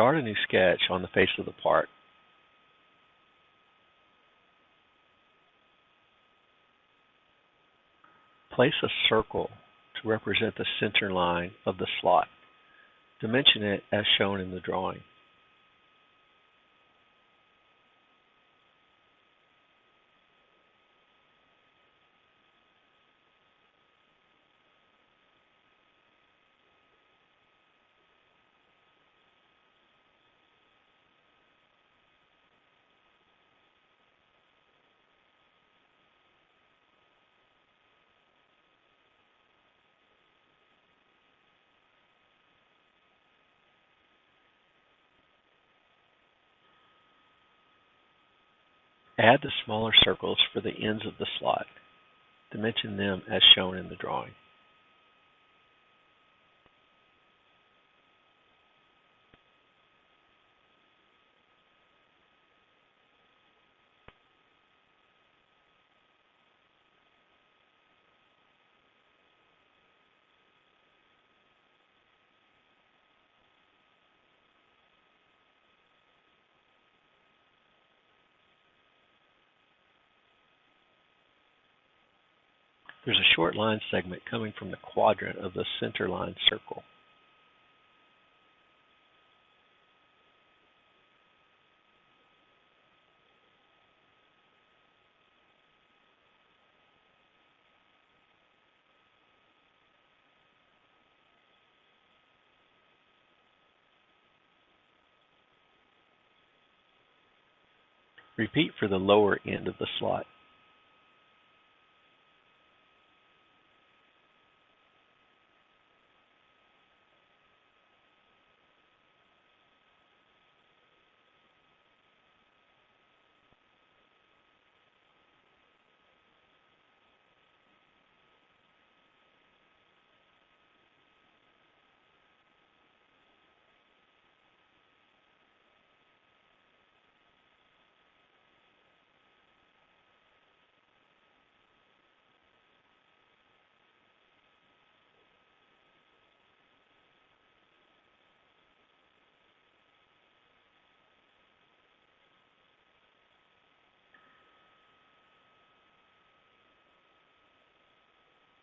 Start a new sketch on the face of the part. Place a circle to represent the center line of the slot. Dimension it as shown in the drawing. Add the smaller circles for the ends of the slot. Dimension them as shown in the drawing. There's a short line segment coming from the quadrant of the center line circle. Repeat for the lower end of the slot.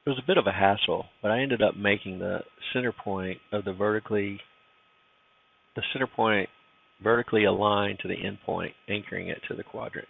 It was a bit of a hassle, but I ended up making the center point vertically aligned to the end point, anchoring it to the quadrant.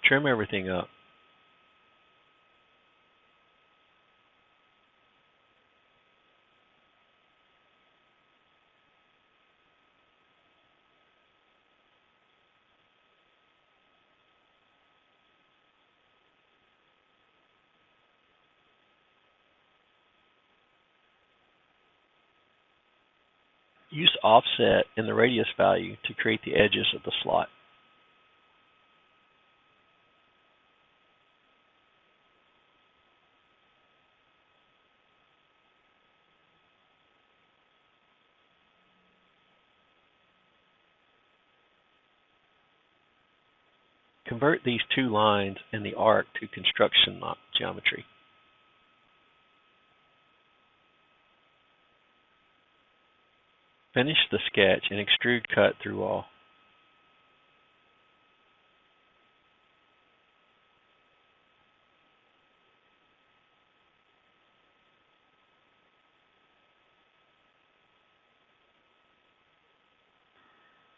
Trim everything up. Use offset in the radius value to create the edges of the slot. Convert these two lines and the arc to construction geometry. Finish the sketch and extrude cut through all.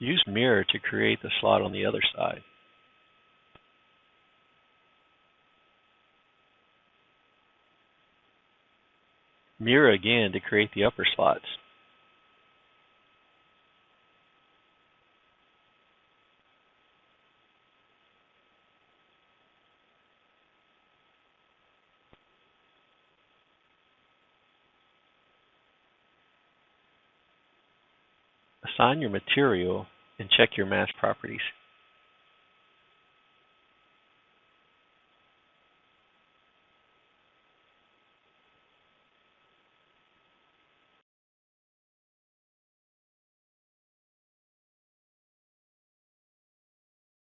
Use mirror to create the slot on the other side. Mirror again to create the upper slots. Assign your material and check your mask properties.